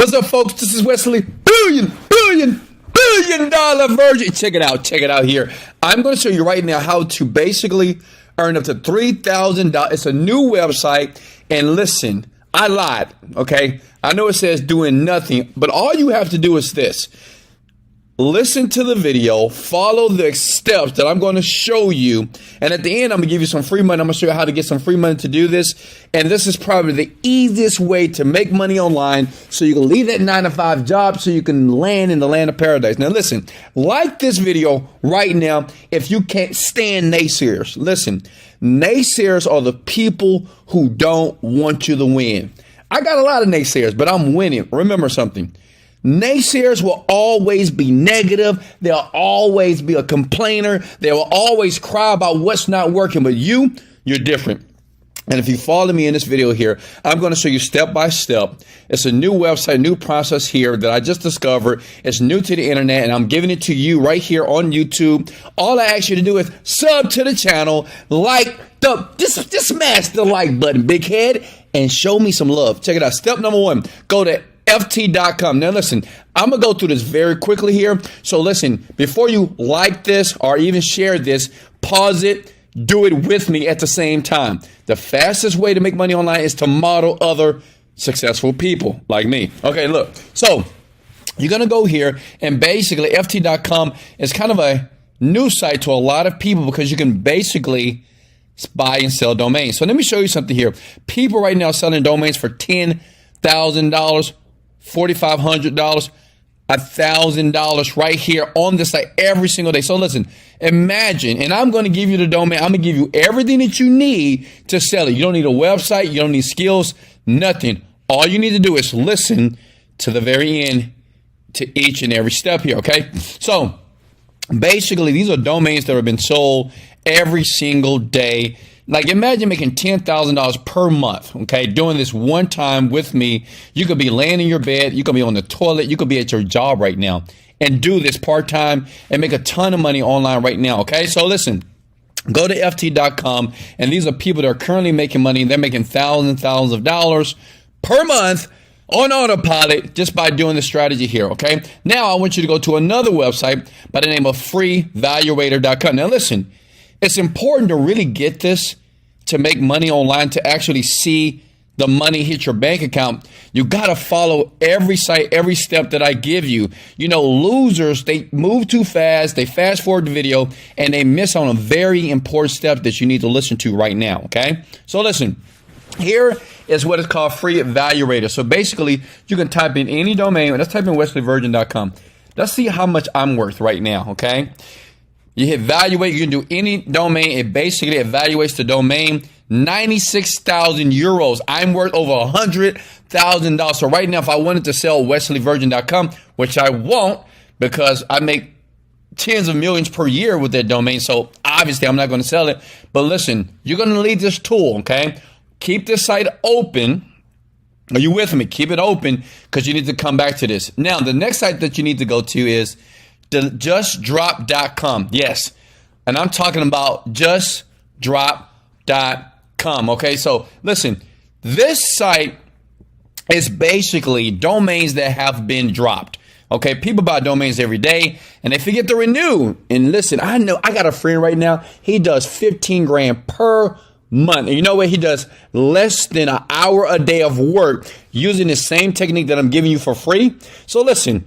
What's up, folks? This is Wesley billion dollar virgin. Check it out here. I'm going to show you right now how to basically earn up to $3,000. It's a new website. And listen, I lied, okay? I know it says doing nothing, but all you have to do is this. Listen to the video, follow the steps that I'm going to show you, and at the end, I'm going to give you some free money. I'm going to show you how to get some free money to do this, and this is probably the easiest way to make money online so you can leave that 9-to-5 job so you can land in the land of paradise. Now, listen, like this video right now if you can't stand naysayers. Listen, naysayers are the people who don't want you to win. I got a lot of naysayers, but I'm winning. Remember something. Naysayers will always be negative. They'll always be a complainer. They will always cry about what's not working. But you're different. And if you follow me in this video here, I'm going to show you step by step. It's a new website, new process here that I just discovered. It's new to the internet, and I'm giving it to you right here on YouTube. All I ask you to do is sub to the channel, just smash the like button, big head, and show me some love. Check it out. Step number 1, go to ft.com. Now listen, I'm gonna go through this very quickly here. So listen, before you like this or even share this, pause it, do it with me at the same time. The fastest way to make money online is to model other successful people like me. Okay, look, so you're gonna go here, and basically ft.com is kind of a new site to a lot of people because you can basically buy and sell domains. So let me show you something here. People right now selling domains for $10,000, $4,500, $1,000 right here on the site every single day. So listen, imagine, and I'm going to give you the domain. I'm going to give you everything that you need to sell it. You don't need a website. You don't need skills, nothing. All you need to do is listen to the very end to each and every step here, okay? So basically, these are domains that have been sold every single day. Like imagine making $10,000 per month, okay, doing this one time with me. You could be laying in your bed, you could be on the toilet, you could be at your job right now and do this part-time and make a ton of money online right now, okay? So listen, go to ft.com, and these are people that are currently making money. They're making thousands of dollars per month on autopilot just by doing the strategy here, okay? Now I want you to go to another website by the name of freevaluator.com. Now listen, it's important to really get this to make money online, to actually see the money hit your bank account. You got to follow every site, every step that I give you. You know, losers, they move too fast. They fast forward the video and they miss on a very important step that you need to listen to right now. Okay. So listen, here is what is called Free Evaluator. So basically you can type in any domain. Let's type in wesleyvirgin.com. Let's see how much I'm worth right now. Okay. You hit evaluate, you can do any domain. It basically evaluates the domain. 96,000 euros. I'm worth over $100,000. So right now, if I wanted to sell wesleyvirgin.com, which I won't because I make tens of millions per year with that domain. So obviously I'm not going to sell it. But listen, you're going to need this tool, okay? Keep this site open. Are you with me? Keep it open because you need to come back to this. Now, the next site that you need to go to is justdrop.com. Yes. And I'm talking about justdrop.com. Okay. So listen, this site is basically domains that have been dropped. Okay. People buy domains every day and they forget to renew. And listen, I know I got a friend right now. He does 15 grand per month. And you know what? He does less than an hour a day of work using the same technique that I'm giving you for free. So listen,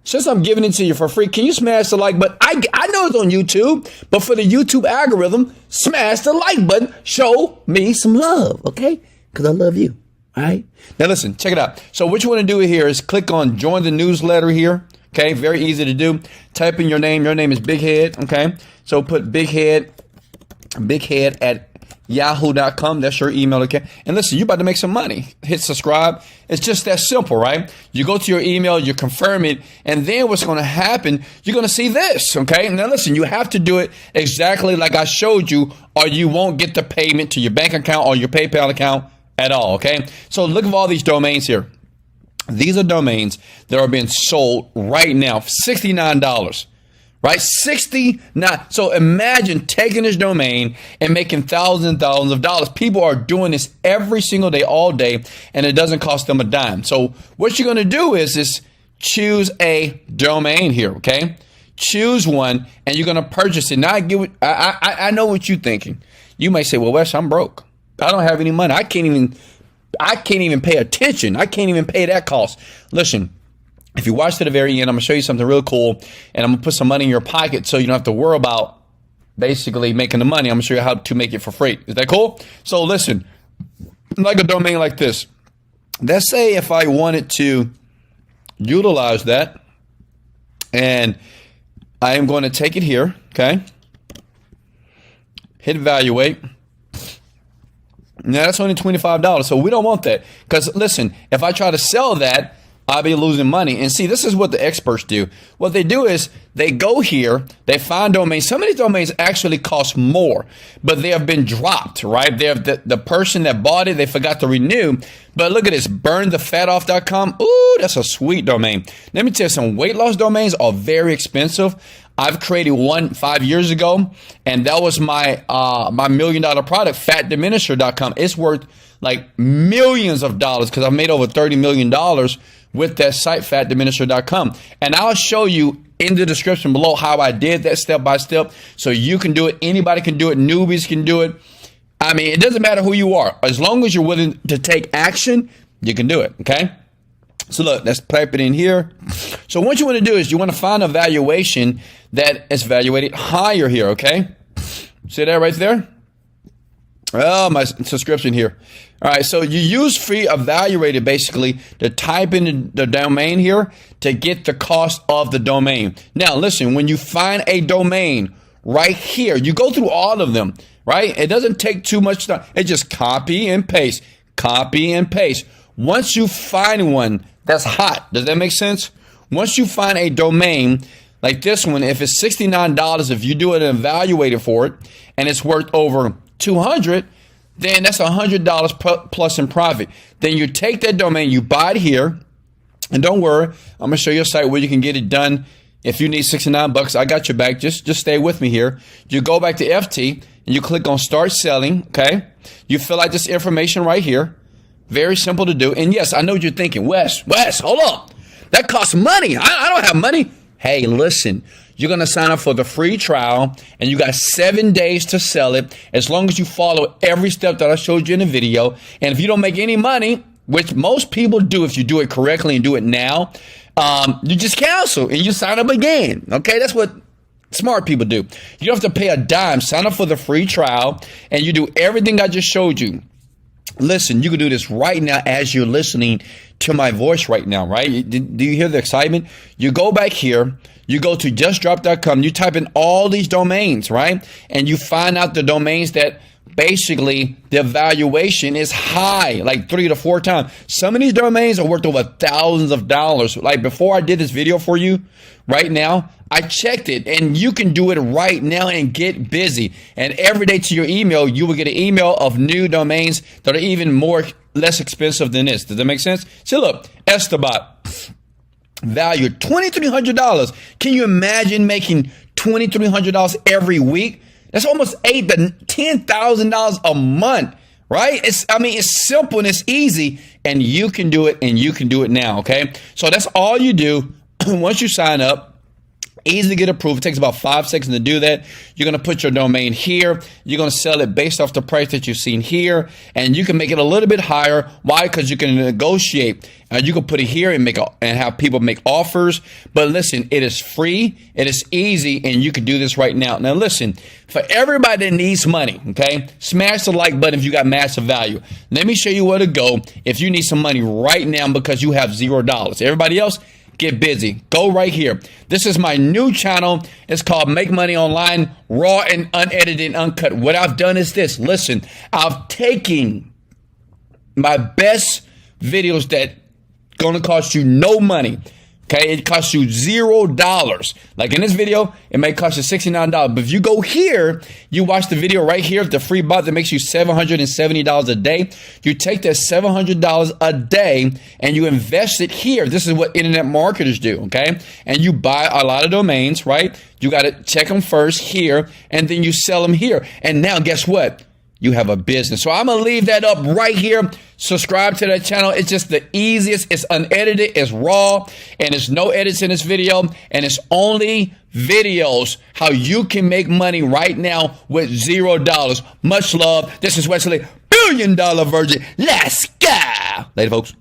since I'm giving it to you for free, can you smash the like button? I know it's on YouTube, but for the YouTube algorithm, smash the like button. Show me some love, okay? Because I love you, all right? Now listen, check it out. So what you want to do here is click on join the newsletter here, okay? Very easy to do. Type in your name. Your name is Big Head, okay? So put Big Head at yahoo.com. That's your email, okay? And listen, you're about to make some money. Hit subscribe. It's just that simple, right? You go to your email, you confirm it, and then what's going to happen, you're going to see this, okay? Now listen, you have to do it exactly like I showed you, or you won't get the payment to your bank account or your PayPal account at all, okay? So look at all these domains here. These are domains that are being sold right now for $69. right? 69. So imagine taking this domain and making thousands and thousands of dollars. People are doing this every single day, all day, and it doesn't cost them a dime. So what you're going to do is choose a domain here, okay? Choose one, and you're going to purchase it. Now, I know what you're thinking. You may say, well, Wes, I'm broke. I don't have any money. I can't even pay attention. I can't even pay that cost. Listen, if you watch to the very end, I'm going to show you something real cool, and I'm going to put some money in your pocket so you don't have to worry about basically making the money. I'm going to show you how to make it for free. Is that cool? So listen, like a domain like this. Let's say if I wanted to utilize that, and I am going to take it here, okay? Hit evaluate. Now that's only $25. So we don't want that. Because listen, if I try to sell that, I'll be losing money. And see, this is what the experts do. What they do is they go here, they find domains. Some of these domains actually cost more, but they have been dropped, right? They have the person that bought it, they forgot to renew. But look at this, burnthefatoff.com. Ooh, that's a sweet domain. Let me tell you, some weight loss domains are very expensive. I've created one 5 years ago, and that was my my $1 million product, fatdiminisher.com. It's worth like millions of dollars because I've made over $30 million with that site, fatdiminisher.com. And I'll show you in the description below how I did that step by step. So you can do it. Anybody can do it. Newbies can do it. I mean, it doesn't matter who you are. As long as you're willing to take action, you can do it. Okay. So look, let's type it in here. So what you want to do is you want to find a valuation that is valuated higher here. Okay. See that right there? Oh, my subscription here. All right, so you use free evaluated basically to type in the domain here to get the cost of the domain. Now, listen, when you find a domain right here, you go through all of them, right? It doesn't take too much time. It just copy and paste, copy and paste. Once you find one that's hot, does that make sense? Once you find a domain like this one, if it's $69, if you do it and evaluate it for it, and it's worth over $200, then that's $100 plus in profit. Then you take that domain, you buy it here, and don't worry, I'm gonna show you a site where you can get it done. If you need $69, I got your back. Just stay with me here. You go back to FT and you click on Start Selling. Okay, you fill out this information right here. Very simple to do. And yes, I know what you're thinking, Wes, hold on, that costs money. I don't have money. Hey, listen. You're going to sign up for the free trial, and you got 7 days to sell it as long as you follow every step that I showed you in the video. And if you don't make any money, which most people do if you do it correctly and do it now, you just cancel and you sign up again. Okay, that's what smart people do. You don't have to pay a dime. Sign up for the free trial, and you do everything I just showed you. Listen, you can do this right now as you're listening to my voice right now, right? Do you hear the excitement? You go back here, you go to justdrop.com, you type in all these domains, right? And you find out the domains that basically the valuation is high, like 3 to 4 times. Some of these domains are worth over thousands of dollars. Like before I did this video for you, right now, I checked it, and you can do it right now and get busy. And every day to your email, you will get an email of new domains that are even less expensive than this. Does that make sense? See, look, Estabot, valued $2,300. Can you imagine making $2,300 every week? That's almost $8,000 to $10,000 a month, right? It's simple and it's easy, and you can do it, and you can do it now. Okay, so that's all you do. Once you sign up, easy to get approved. It takes about 5 seconds to do that. You're going to put your domain here. You're going to sell it based off the price that you've seen here, and you can make it a little bit higher. Why? Because you can negotiate. You can put it here and have people make offers. But listen, it is free. It is easy, and you can do this right now. Now, listen, for everybody that needs money, okay, smash the like button if you got massive value. Let me show you where to go if you need some money right now because you have $0. Everybody else, get busy. Go right here. This is my new channel. It's called Make Money Online, raw and unedited and uncut. What I've done is this. Listen, I've taken my best videos that going to cost you no money, Okay, it costs you $0. Like in this video, it may cost you $69. But if you go here, you watch the video right here, the free bot that makes you $770 a day. You take that $700 a day and you invest it here. This is what internet marketers do, okay? And you buy a lot of domains, right? You got to check them first here, and then you sell them here. And now guess what? You have a business. So I'm going to leave that up right here. Subscribe to that channel. It's just the easiest. It's unedited. It's raw. And there's no edits in this video. And it's only videos how you can make money right now with $0. Much love. This is Wesley, $1 billion Virgin. Let's go. Later, folks.